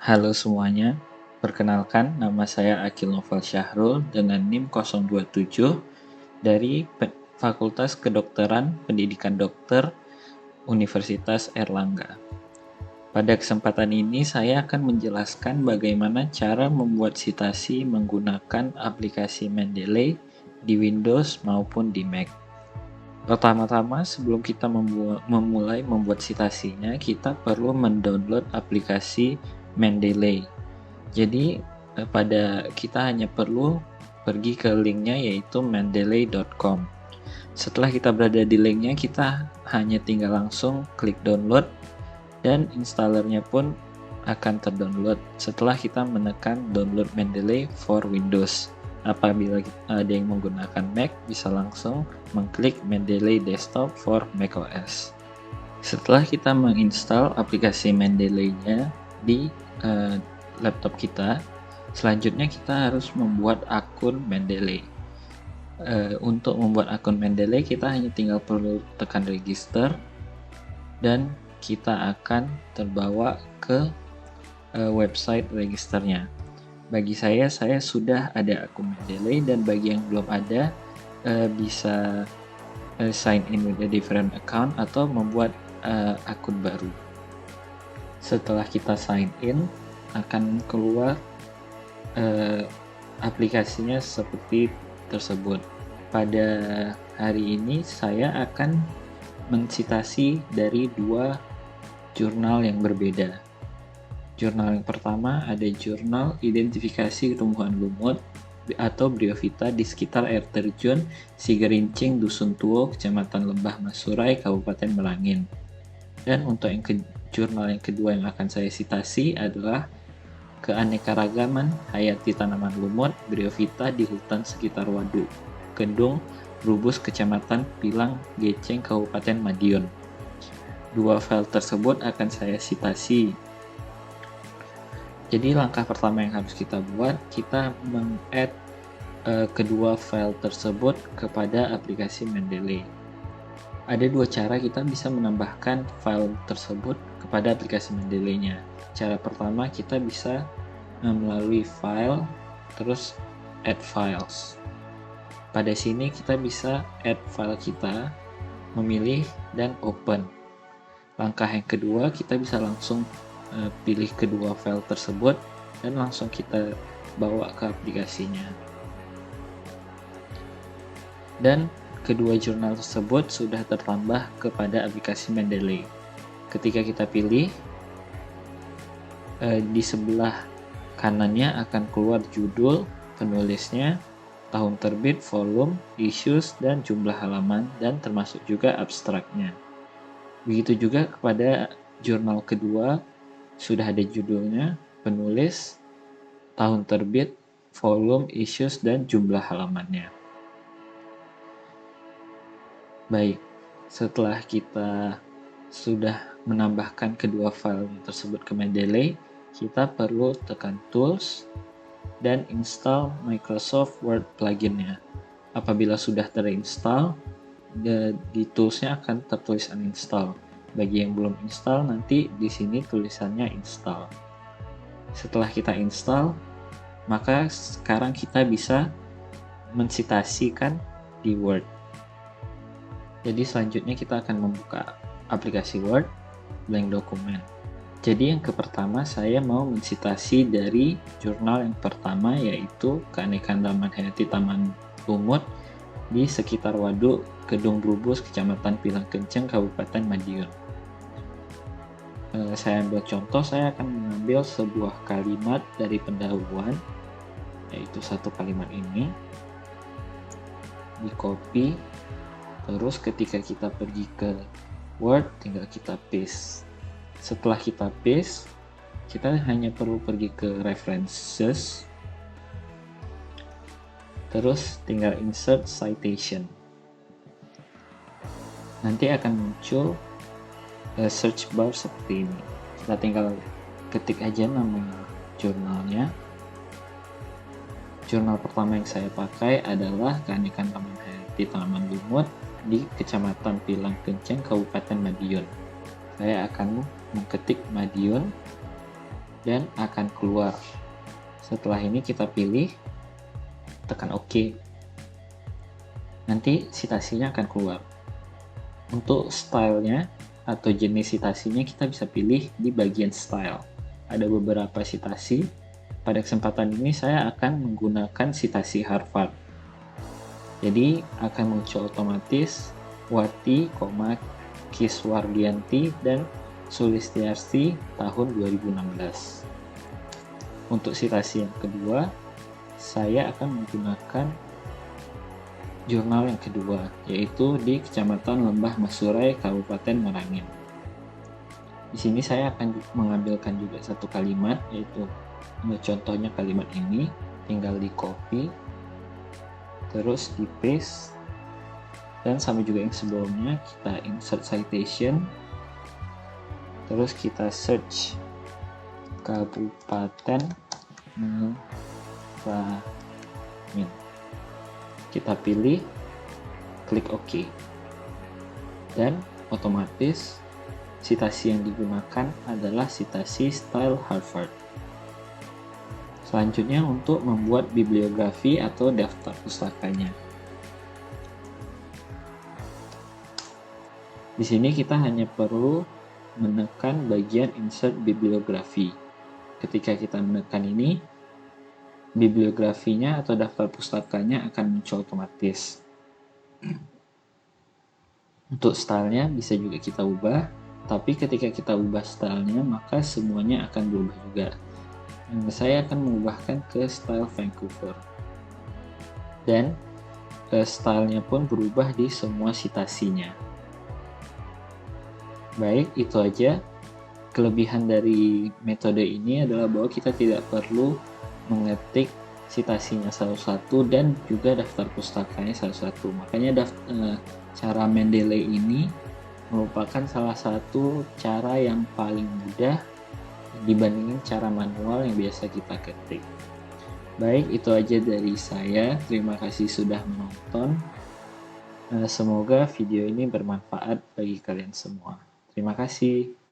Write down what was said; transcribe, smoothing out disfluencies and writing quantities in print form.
Halo semuanya, perkenalkan nama saya Akil Novel Syahrul dengan NIM 027 dari Fakultas Kedokteran Pendidikan Dokter Universitas Airlangga. Pada kesempatan ini saya akan menjelaskan bagaimana cara membuat citasi menggunakan aplikasi Mendeley di Windows maupun di Mac. Pertama-tama sebelum kita memulai membuat citasinya, kita perlu mendownload aplikasi Mendeley. Jadi pada kita hanya perlu pergi ke linknya yaitu mendeley.com. Setelah kita berada di linknya, kita hanya tinggal langsung klik download dan installernya pun akan terdownload setelah kita menekan download Mendeley for Windows. Apabila ada yang menggunakan Mac, bisa langsung mengklik Mendeley Desktop for macOS. Setelah kita menginstal aplikasi Mendeley-nya di laptop kita, selanjutnya kita harus membuat akun Mendeley. Untuk membuat akun Mendeley, kita hanya tinggal perlu tekan register dan kita akan terbawa ke website registernya. Bagi saya sudah ada akun Mendeley, dan bagi yang belum ada bisa sign in with a different account atau membuat akun baru. Setelah kita sign in, akan keluar aplikasinya seperti tersebut. Pada hari ini saya akan mencitasi dari dua jurnal yang berbeda. Jurnal yang pertama ada jurnal identifikasi tumbuhan lumut atau Bryophyta di sekitar air terjun Sigerincing, Dusun Tuo, Kecamatan Lembah Masurai, Kabupaten Merangin. Dan untuk jurnal yang kedua yang akan saya citasi adalah Keanekaragaman Hayati Tanaman Lumut Bryophyta di hutan sekitar Waduk, Kedung Rubus, Kecamatan Pilang, Geceng, Kabupaten Madiun. Dua file tersebut akan saya citasi. Jadi langkah pertama yang harus kita buat, kita meng-add kedua file tersebut kepada aplikasi Mendeley. Ada dua cara kita bisa menambahkan file tersebut kepada aplikasi Mendeley-nya. Cara pertama, kita bisa melalui file, terus add files. Pada sini kita bisa add file kita, memilih, dan open. Langkah yang kedua, kita bisa langsung pilih kedua file tersebut dan langsung kita bawa ke aplikasinya. Dan kedua jurnal tersebut sudah tertambah kepada aplikasi Mendeley. Ketika kita pilih, di sebelah kanannya akan keluar judul, penulisnya, tahun terbit, volume, issues, dan jumlah halaman, dan termasuk juga abstraknya. Begitu juga kepada jurnal kedua, sudah ada judulnya, penulis, tahun terbit, volume, issues, dan jumlah halamannya. Baik, setelah kita sudah menambahkan kedua file tersebut ke Mendeley, kita perlu tekan Tools dan install Microsoft Word plugin-nya. Apabila sudah terinstall, di Tools-nya akan tertulis uninstall. Bagi yang belum install, nanti di sini tulisannya install. Setelah kita install, maka sekarang kita bisa mencitasikan di Word. Jadi selanjutnya kita akan membuka aplikasi Word, blank dokumen. Jadi yang pertama saya mau mencitasi dari jurnal yang pertama, yaitu Keanekaragaman Hayati Taman Lumut di sekitar Waduk, Kedung Rubus, Kecamatan Pilang Kenceng, Kabupaten Madiun. Saya ambil contoh, saya akan mengambil sebuah kalimat dari pendahuluan, yaitu satu kalimat ini, di copy, terus ketika kita pergi ke Word, tinggal kita paste. Setelah kita paste, kita hanya perlu pergi ke references, terus tinggal insert citation. Nanti akan muncul search bar seperti ini. Kita tinggal ketik aja nama jurnalnya. Jurnal pertama yang saya pakai adalah Keanekaragaman Hayati Tanaman Lumut di Kecamatan Pilang Kenceng, Kabupaten Madiun. Saya akan mengetik Madiun, dan akan keluar. Setelah ini kita pilih, tekan OK. Nanti citasinya akan keluar. Untuk stylenya atau jenis citasinya kita bisa pilih di bagian style. Ada beberapa citasi. Pada kesempatan ini saya akan menggunakan citasi Harvard. Jadi akan muncul otomatis Wati, Kiswardianti, dan Sulistiarti tahun 2016. Untuk citasi yang kedua, saya akan menggunakan jurnal yang kedua, yaitu di Kecamatan Lembah Masurai, Kabupaten Merangin. Di sini saya akan mengambilkan juga satu kalimat, yaitu contohnya kalimat ini, tinggal di copy, terus di paste, dan sama juga yang sebelumnya, kita insert citation, terus kita search Kabupaten Merangin. Kita pilih, klik OK, dan otomatis citasi yang digunakan adalah citasi style Harvard. Selanjutnya untuk membuat bibliografi atau daftar pustakanya. Di sini kita hanya perlu menekan bagian insert bibliografi. Ketika kita menekan ini, bibliografinya atau daftar pustakanya akan muncul otomatis. Untuk stylenya bisa juga kita ubah, tapi ketika kita ubah stylenya maka semuanya akan berubah juga. Saya akan mengubahkan ke style Vancouver. Dan stylenya pun berubah di semua citasinya. Baik, itu aja. Kelebihan dari metode ini adalah bahwa kita tidak perlu mengetik citasinya satu-satu dan juga daftar pustakanya satu-satu. Makanya cara Mendeley ini merupakan salah satu cara yang paling mudah dibandingin cara manual yang biasa kita ketik. Baik, itu aja dari saya. Terima kasih sudah menonton. Semoga video ini bermanfaat bagi kalian semua. Terima kasih.